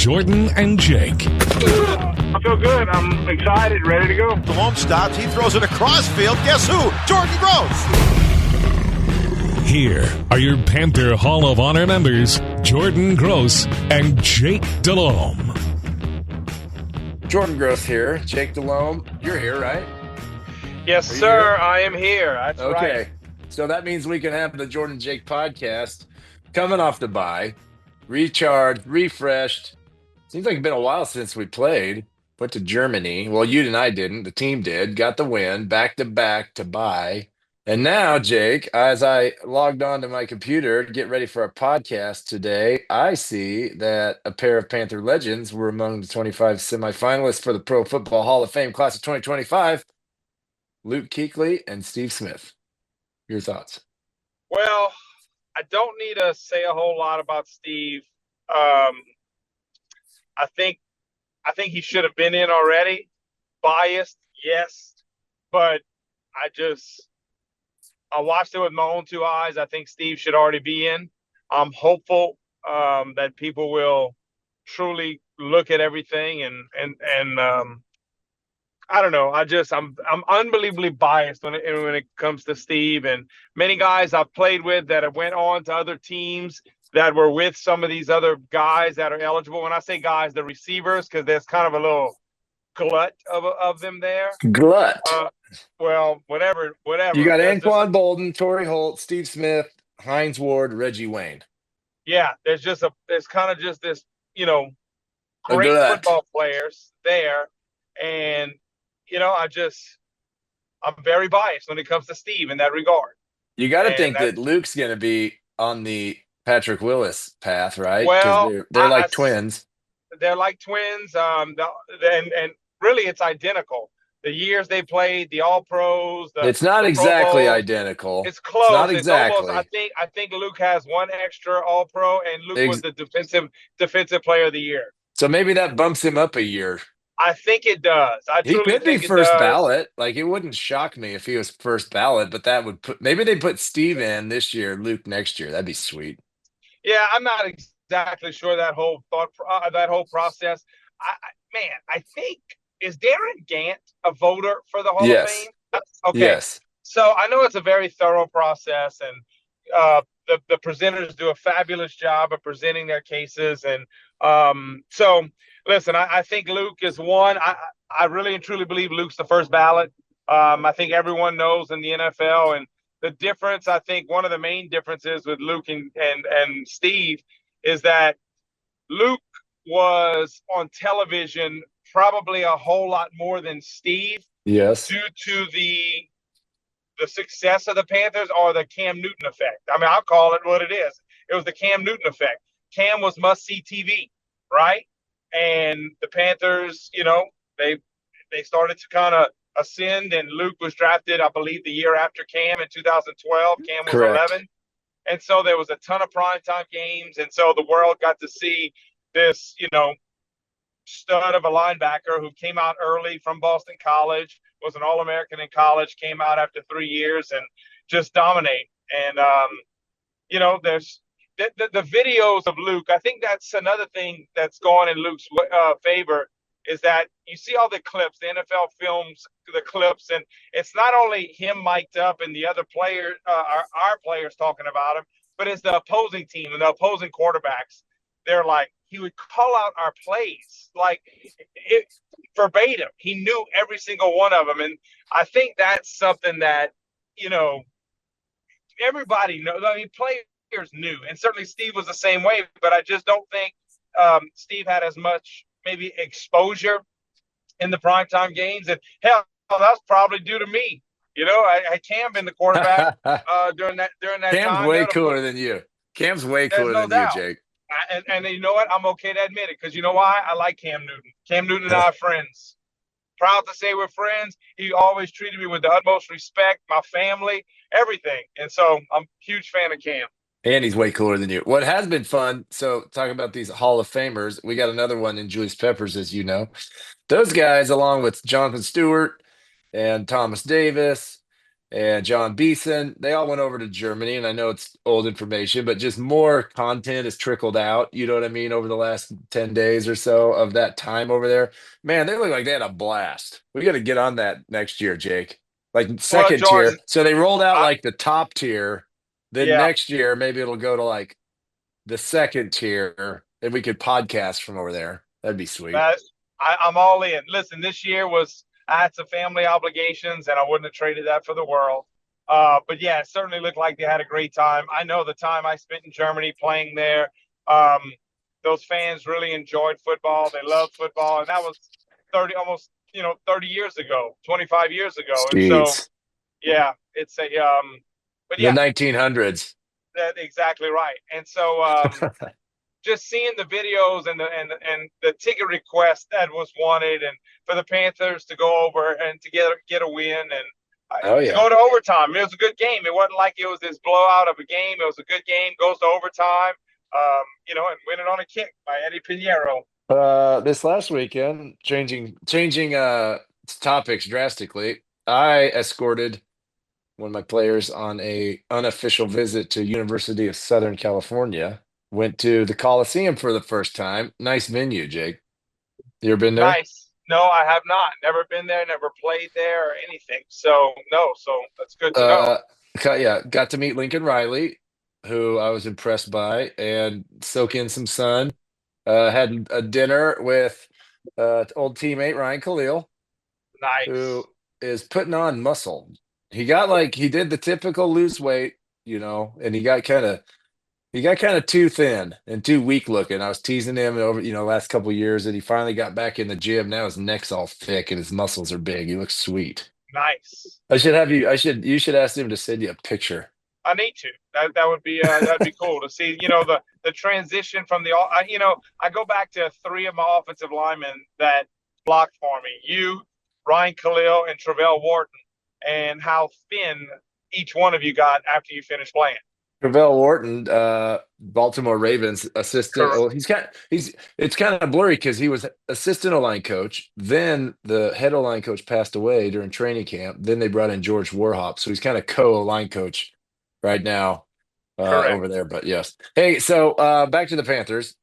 Jordan and Jake. I feel good. I'm excited, ready to go. Delhomme stops. He throws it across field. Guess who? Jordan Gross. Here are your Panther Hall of Honor members, Jordan Gross and Jake Delhomme. Jordan Gross here. Jake Delhomme, you're here, right? Yes, sir. Here? I am here. That's right. Okay. So that means we can have the Jordan and Jake podcast coming off the bye, recharged, refreshed. Seems like it's been a while since we played. Went to Germany. Well, you and I didn't. The team did. Got the win, back to bye. And now, Jake, as I logged on to my computer to get ready for our podcast today, I see that a pair of Panther legends were among the 25 semifinalists for the Pro Football Hall of Fame class of 2025. Luke Kuechly and Steve Smith. Your thoughts? Well, I don't need to say a whole lot about Steve. I think he should have been in already. Biased, yes, but I watched it with my own two eyes. I think Steve should already be in. I'm hopeful that people will truly look at everything and I don't know. I'm unbelievably biased when it comes to Steve, and many guys I've played with that have went on to other teams that were with some of these other guys that are eligible. When I say guys, the receivers, because there's kind of a little glut of them there. Glut. Well, whatever. You got Anquan Bolden, Torrey Holt, Steve Smith, Hines Ward, Reggie Wayne. Yeah, there's kind of just this, great football players there, and I'm very biased when it comes to Steve in that regard. You got to think that Luke's going to be on the Patrick Willis path, right? Well, they're like twins. They're like twins, and really it's identical. The years they played, the All-Pros. It's not exactly identical. It's close. It's not exactly. Almost, I think Luke has one extra All-Pro, and Luke was the defensive player of the year. So maybe that bumps him up a year. I think it does. He could be first ballot. Like, it wouldn't shock me if he was first ballot, but that would maybe they put Steve in this year, Luke next year. That'd be sweet. Yeah, I'm not exactly sure that whole process. I think, is Darren Gant a voter for the Hall of Fame? Okay. Yes. So I know it's a very thorough process, and the presenters do a fabulous job of presenting their cases. And so, listen, I think Luke is one. I really and truly believe Luke's the first ballot. I think everyone knows in the NFL, and the difference, I think one of the main differences with Luke and Steve is that Luke was on television probably a whole lot more than Steve. Yes. Due to the success of the Panthers, or the Cam Newton effect. I mean, I'll call it what it is. It was the Cam Newton effect. Cam was must-see TV, right? And the Panthers, they started to kind of ascend, and Luke was drafted, I believe, the year after Cam in 2012. Cam was Correct. 11. And so there was a ton of primetime games, and so the world got to see this, stud of a linebacker who came out early from Boston College, was an All-American in college, came out after 3 years and just dominate. And, there's the videos of Luke. I think that's another thing that's gone in Luke's favor, is that you see all the clips, the NFL films the clips, and it's not only him mic'd up and the other players, our players talking about him, but it's the opposing team and the opposing quarterbacks. They're like, he would call out our plays like it verbatim. He knew every single one of them. And I think that's something that, everybody knows. I mean, players knew, and certainly Steve was the same way, but I just don't think Steve had as much maybe exposure in the primetime games. And hell, that's probably due to me. I had Cam been the quarterback during that time. Cam's way cooler than you. Cam's way cooler than you, Jake. And you know what? I'm okay to admit it, because you know why? I like Cam Newton. Cam Newton and I are friends. Proud to say we're friends. He always treated me with the utmost respect, my family, everything. And so I'm a huge fan of Cam. And he's way cooler than you. What has been fun, so talking about these Hall of Famers, we got another one in Julius Peppers, as you know. Those guys, along with Jonathan Stewart and Thomas Davis, and John Beeson. They all went over to Germany, and I know it's old information, but just more content has trickled out. You know what I mean? Over the last 10 days or so of that time over there, man, they look like they had a blast. We got to get on that next year, Jake. Like Well, second Jordan, tier. So they rolled out I, like the top tier. Then yeah, next year, maybe it'll go to like the second tier, and we could podcast from over there. That'd be sweet. that, I'm all in. Listen, this year I had some family obligations, and I wouldn't have traded that for the world. But yeah, it certainly looked like they had a great time. I know the time I spent in Germany playing there. Um, those fans really enjoyed football. They loved football, and that was 30 years ago, 25 years ago. And so, Jeez. yeah, it's but The yeah, 1900s. that's exactly right. And so, just seeing the videos and the ticket request that was wanted, and for the Panthers to go over and to get a win, and Oh to yeah. go to overtime. It was a good game. It wasn't like it was this blowout of a game. It was a good game. Goes to overtime. And win it on a kick by Eddie Pinheiro. This last weekend, changing topics drastically. I escorted one of my players on a unofficial visit to University of Southern California. Went to the Coliseum for the first time. Nice venue, Jake. You ever been there? Nice. No, I have not. Never been there. Never played there or anything. So no. So that's good to know. Uh, yeah, got to meet Lincoln Riley, who I was impressed by, and soak in some sun. Had a dinner with old teammate Ryan Khalil, who Nice. is putting on muscle. He did the typical lose weight, and he got kind of too thin and too weak looking. I was teasing him over, last couple of years, and he finally got back in the gym. Now his neck's all thick and his muscles are big. He looks sweet. Nice. You should ask him to send you a picture. I need to. That'd be cool to see. The transition from I go back to three of my offensive linemen that blocked for me. You, Ryan Khalil, and Travell Wharton, and how thin each one of you got after you finished playing. Travell Wharton, Baltimore Ravens assistant. Correct. Well, it's kind of blurry because he was assistant O-line coach. Then the head O-line coach passed away during training camp. Then they brought in George Warhop, so he's kind of co-O-line coach right now Correct. over there. But yes, hey, so back to the Panthers.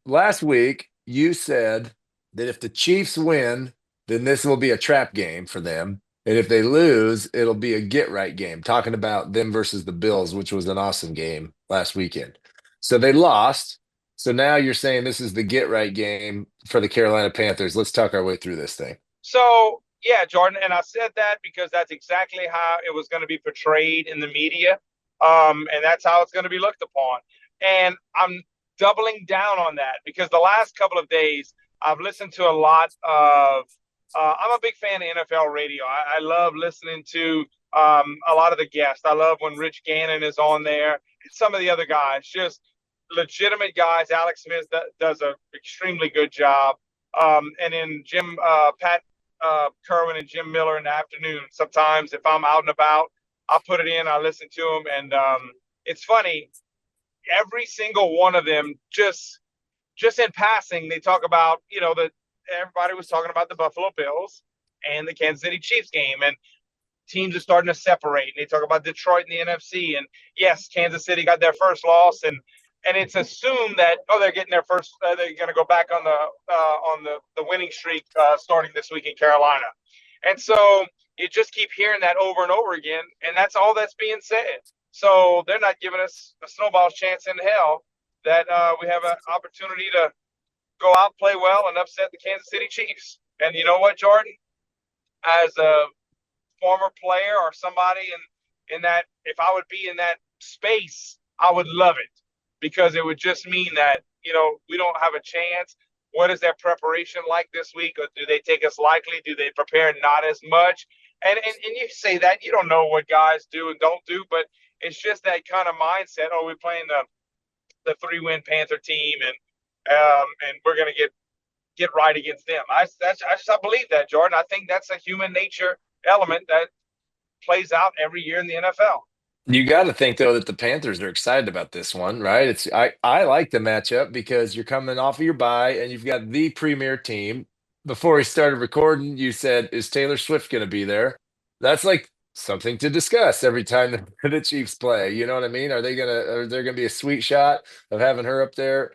Last week you said that if the Chiefs win, then this will be a trap game for them. And if they lose, it'll be a get right game, talking about them versus the Bills, which was an awesome game last weekend. So they lost. So now you're saying this is the get right game for the Carolina Panthers. Let's talk our way through this thing. So yeah, Jordan, and I said that because that's exactly how it was going to be portrayed in the media, and that's how it's going to be looked upon. And I'm doubling down on that because the last couple of days I've listened to a lot of. I'm a big fan of NFL radio. I love listening to a lot of the guests. I love when Rich Gannon is on there. And some of the other guys, just legitimate guys. Alex Smith does an extremely good job. And then Pat Kerwin and Jim Miller in the afternoon. Sometimes if I'm out and about, I'll put it in. I listen to them, and it's funny. Every single one of them, just in passing, they talk about that everybody was talking about the Buffalo Bills and the Kansas City Chiefs game, and teams are starting to separate. And they talk about Detroit and the NFC, and yes, Kansas City got their first loss, and it's assumed that they're getting their first. They're going to go back on the winning streak starting this week in Carolina, and so you just keep hearing that over and over again, and that's all that's being said. So they're not giving us a snowball's chance in hell that we have an opportunity to go out, play well, and upset the Kansas City Chiefs. And you know what, Jordan? As a former player or somebody in that, if I would be in that space, I would love it because it would just mean that we don't have a chance. What is their preparation like this week? Or do they take us lightly? Do they prepare not as much? And you say that you don't know what guys do and don't do, but it's just that kind of mindset. Oh, we're playing the 3-win Panther team, and we're going to get right against them. I believe that, Jordan. I think that's a human nature element that plays out every year in the NFL. You got to think though that the Panthers are excited about this one, right? I like the matchup because you're coming off of your bye and you've got the premier team. Before we started recording, you said, "Is Taylor Swift going to be there?" That's like something to discuss every time the Chiefs play. You know what I mean? Are there gonna be a sweet shot of having her up there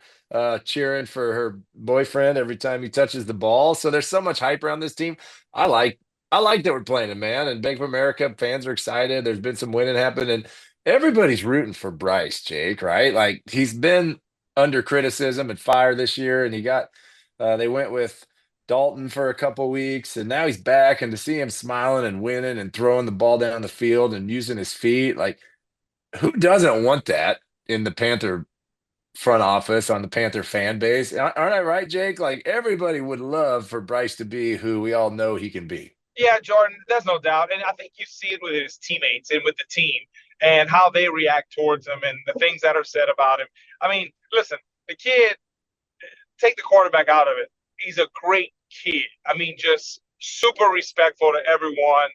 cheering for her boyfriend every time he touches the ball? So there's so much hype around this team. I like I like that we're playing it, man. And Bank of America fans are excited. There's been some winning happen, and everybody's rooting for Bryce, Jake, right? Like he's been under criticism and fire this year, and they went with Dalton for a couple weeks, and now he's back. And to see him smiling and winning and throwing the ball down the field and using his feet, like who doesn't want that in the Panther front office, on the Panther fan base? Aren't I right, Jake? Like everybody would love for Bryce to be who we all know he can be. Yeah, Jordan, there's no doubt. And I think you see it with his teammates and with the team and how they react towards him and the things that are said about him. I mean, listen, the kid, take the quarterback out of it. He's a great kid. I mean, just super respectful to everyone.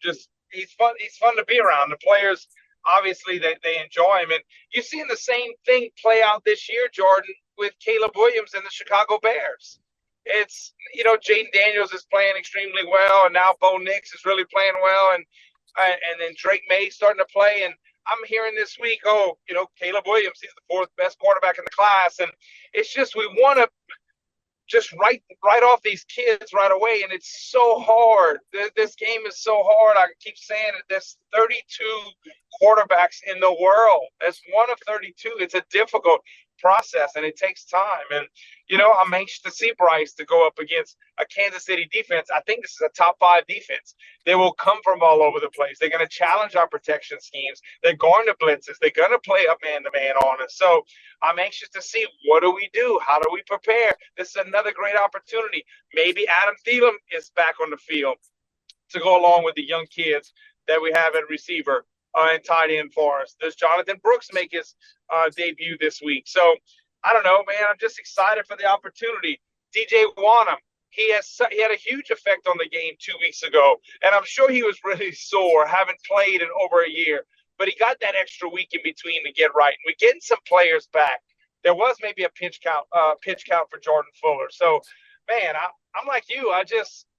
Just he's fun. He's fun to be around. The players, obviously, they enjoy him. And you've seen the same thing play out this year, Jordan, with Caleb Williams and the Chicago Bears. It's, Jaden Daniels is playing extremely well, and now Bo Nix is really playing well, and then Drake May's starting to play. And I'm hearing this week, Caleb Williams, he's the fourth best quarterback in the class, and it's just we want to just write off these kids right away, and it's so hard. This game is so hard. I keep saying it. There's 32 quarterbacks in the world. That's one of 32. It's a difficult process, and it takes time. And, I'm anxious to see Bryce to go up against a Kansas City defense. I think this is a top 5 defense. They will come from all over the place. They're going to challenge our protection schemes. They're going to blitzes. They're going to play up man-to-man on us. So I'm anxious to see, what do we do? How do we prepare? This is another great opportunity. Maybe Adam Thielen is back on the field to go along with the young kids that we have at receiver and tight end for us. Does Jonathan Brooks make his debut this week? So I don't know, man. I'm just excited for the opportunity. DJ Wanham, he had a huge effect on the game 2 weeks ago, and I'm sure he was really sore, haven't played in over a year. But he got that extra week in between to get right. We're getting some players back. There was maybe a pitch count for Jordan Fuller. So, man, I'm like you.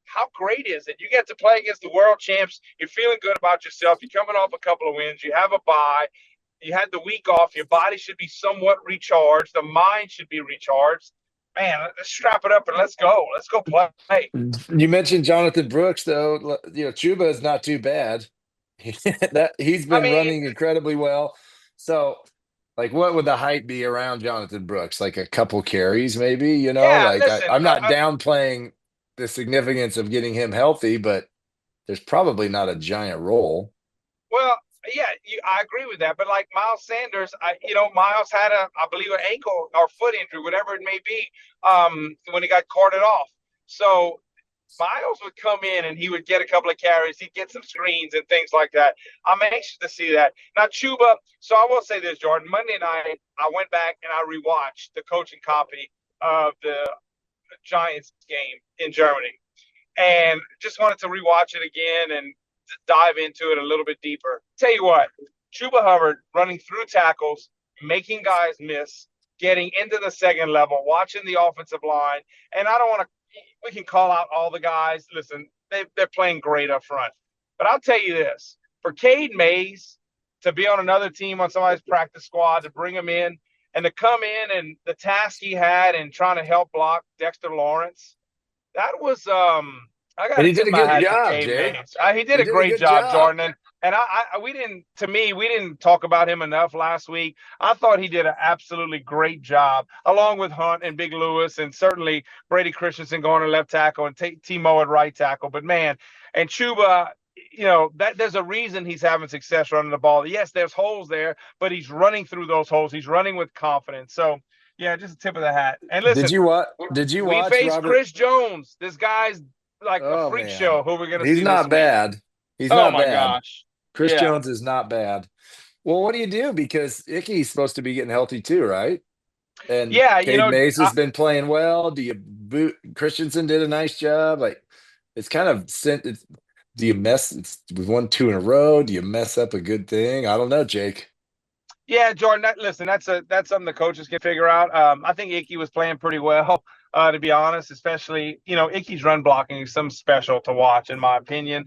How great is it? You get to play against the world champs. You're feeling good about yourself. You're coming off a couple of wins. You have a bye. You had the week off. Your body should be somewhat recharged. The mind should be recharged. Man, let's strap it up and let's go. Let's go play. You mentioned Jonathan Brooks, though. Chuba is not too bad. He's been running incredibly well. So, like, what would the hype be around Jonathan Brooks? Like a couple carries, maybe? Yeah, listen, I'm not downplaying the significance of getting him healthy, but there's probably not a giant role. Well, yeah, I agree with that. But like Miles Sanders, Miles had I believe, an ankle or foot injury, whatever it may be, when he got carted off. So Miles would come in and he would get a couple of carries. He'd get some screens and things like that. I'm anxious to see that. Now, Chuba, so I will say this, Jordan. Monday night, I went back and I rewatched the coaching copy of the Giants game in Germany, and just wanted to rewatch it again and dive into it a little bit deeper. Tell you what, Chuba Hubbard running through tackles, making guys miss, getting into the second level, watching the offensive line. And I don't want to – we can call out all the guys. Listen, they're playing great up front. But I'll tell you this. For Cade Mays to be on another team, on somebody's practice squad, to bring him in and to come in, and the task he had in trying to help block Dexter Lawrence, that was he did a good job, Jay. He did a great job, Jordan. And we didn't talk about him enough last week. I thought he did an absolutely great job, along with Hunt and Big Lewis, and certainly Brady Christensen going to left tackle and Timo at right tackle. But man, and Chuba, that there's a reason he's having success running the ball. Yes, there's holes there, but he's running through those holes. He's running with confidence. So yeah, just a tip of the hat. And listen, did you watch? We faced Chris Jones. This guy's like a freak show. Who we're gonna see? He's not bad. He's not bad. Oh my gosh. Chris Jones is not bad. Well, what do you do? Because Icky's supposed to be getting healthy too, right? And Cade Mays has been playing well. Do you boot? Christensen did a nice job. Like, it's kind of sent. Do you mess? We've won 2 in a row. Do you mess up a good thing? I don't know, Jake. Yeah, Jordan. Listen, that's something the coaches can figure out. I think Icky was playing pretty well, to be honest. Especially, Icky's run blocking is something special to watch, in my opinion.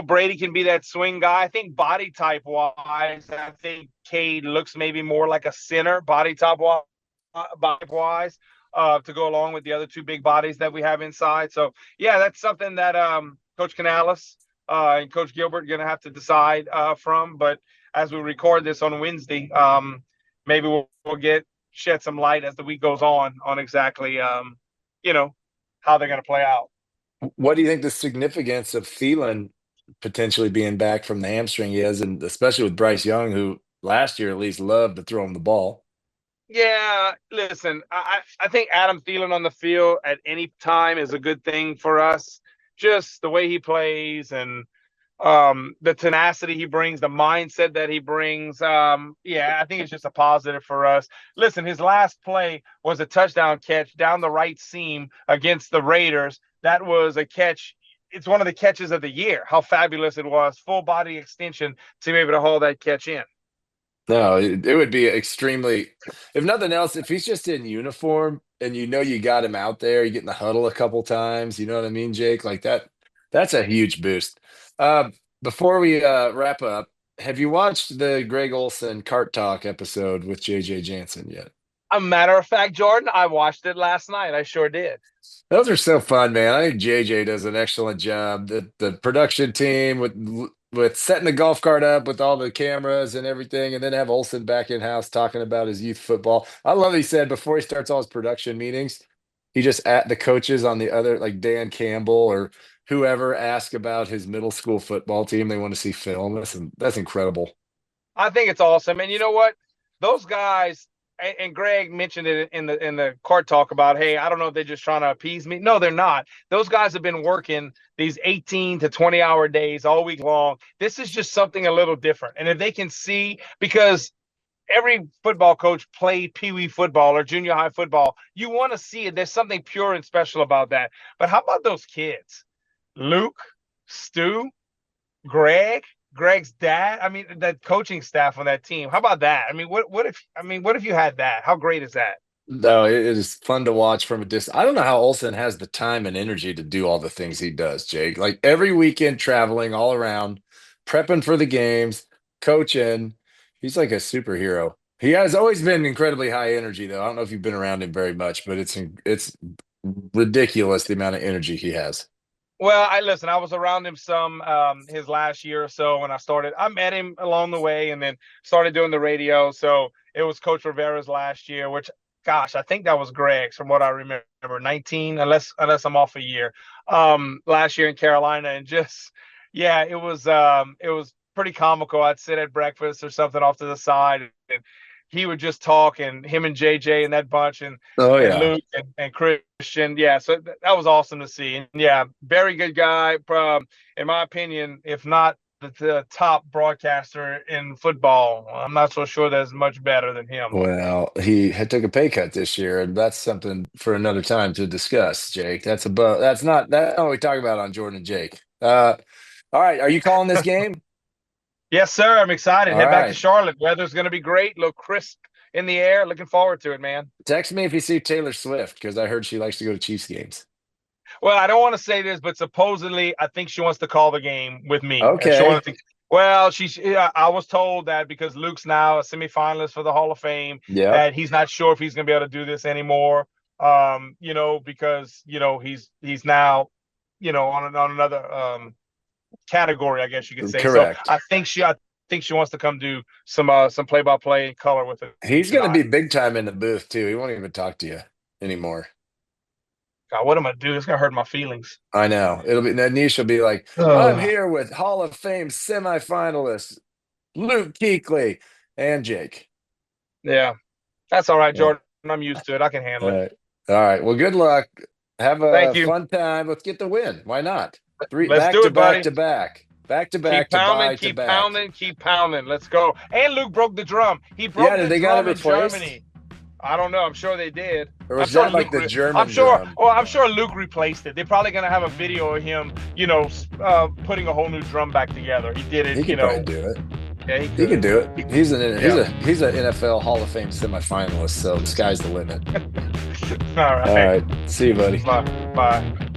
Brady can be that swing guy. I think body type wise, I think Cade looks maybe more like a center body type wise, to go along with the other two big bodies that we have inside. So yeah, that's something that Coach Canales and Coach Gilbert are going to have to decide from. But as we record this on Wednesday, maybe we'll shed some light as the week goes on exactly how they're going to play out. What do you think the significance of Thielen potentially being back from the hamstring is, and especially with Bryce Young, who last year at least loved to throw him the ball? Yeah, listen, I think Adam Thielen on the field at any time is a good thing for us. Just the way he plays and the tenacity he brings, the mindset that he brings. Yeah, I think it's just a positive for us. Listen, his last play was a touchdown catch down the right seam against the Raiders. That was a catch. It's one of the catches of the year. How fabulous it was. Full body extension to be able to haul that catch in. No, it would be extremely, if nothing else, if he's just in uniform and you got him out there, you get in the huddle a couple times, you know what I mean, Jake? Like that's a huge boost. Before we wrap up, have you watched the Greg Olson Cart Talk episode with JJ Jansen yet? A matter of fact, Jordan, I watched it last night. I sure did. Those are so fun, man. I think JJ does an excellent job. The production team with setting the golf cart up with all the cameras and everything, and then have Olsen back in house talking about his youth football. I love he said before he starts all his production meetings, he just at the coaches on the other, like Dan Campbell or whoever, ask about his middle school football team. They want to see film. That's incredible. I think it's awesome. And you know what? Those guys, and Greg mentioned it in the court talk about, hey, I don't know if they're just trying to appease me. No, they're not. Those guys have been working these 18 to 20-hour days all week long. This is just something a little different. And if they can see, because every football coach played peewee football or junior high football, you want to see it. There's something pure and special about that. But how about those kids? Luke, Stu, Greg's dad. I mean, that coaching staff on that team. How about that? I mean, what if you had that? How great is that? No, it is fun to watch from a distance. I don't know how Olsen has the time and energy to do all the things he does, Jake. Like every weekend traveling all around, prepping for the games, coaching. He's like a superhero. He has always been incredibly high energy, though. I don't know if you've been around him very much, but it's ridiculous the amount of energy he has. Well, I was around him some his last year or so when I met him along the way and then started doing the radio. So it was Coach Rivera's last year, which, gosh, I think that was Greg's from what I remember, 19, unless I'm off a year, last year in Carolina. And just, yeah, it was pretty comical. I'd sit at breakfast or something off to the side and he would just talk, and him and JJ and that bunch and Luke and Christian. Yeah, so that was awesome to see. And yeah, very good guy. In my opinion, if not the top broadcaster in football, I'm not so sure there's much better than him. Well, he had took a pay cut this year, and that's something for another time to discuss, Jake. That's not what we talk about on Jordan and Jake. All right, are you calling this game? Yes, sir. I'm excited. All Head back right. to Charlotte. Weather's going to be great. A little crisp in the air. Looking forward to it, man. Text me if you see Taylor Swift, because I heard she likes to go to Chiefs games. Well, I don't want to say this, but supposedly I think she wants to call the game with me. Okay. I was told that because Luke's now a semifinalist for the Hall of Fame, that he's not sure if he's going to be able to do this anymore. Because he's now, on another category, I guess you could say. Correct. So I think she wants to come do some play-by-play in color with it. He's going to be big time in the booth too. He won't even talk to you anymore. God, what am I going to do? It's going to hurt my feelings. I know. Niche will be like, I'm here with Hall of Fame semifinalists Luke Kuechly and Jake. Yeah, that's all right, Jordan. I'm used to it. I can handle it. All right. Well, good luck. Have a fun time. Let's get the win. Why not? Let's do it, buddy. Back to back. Keep pounding. Let's go. And Luke broke the drum. He broke the drum in Germany. I don't know. I'm sure they did. Or was that like the German drum? I'm sure Luke replaced it. They're probably going to have a video of him, putting a whole new drum back together. He did it, He can probably do it. Yeah, he can do it. He's an NFL Hall of Fame semifinalist, so the sky's the limit. All right. See you, buddy. Bye.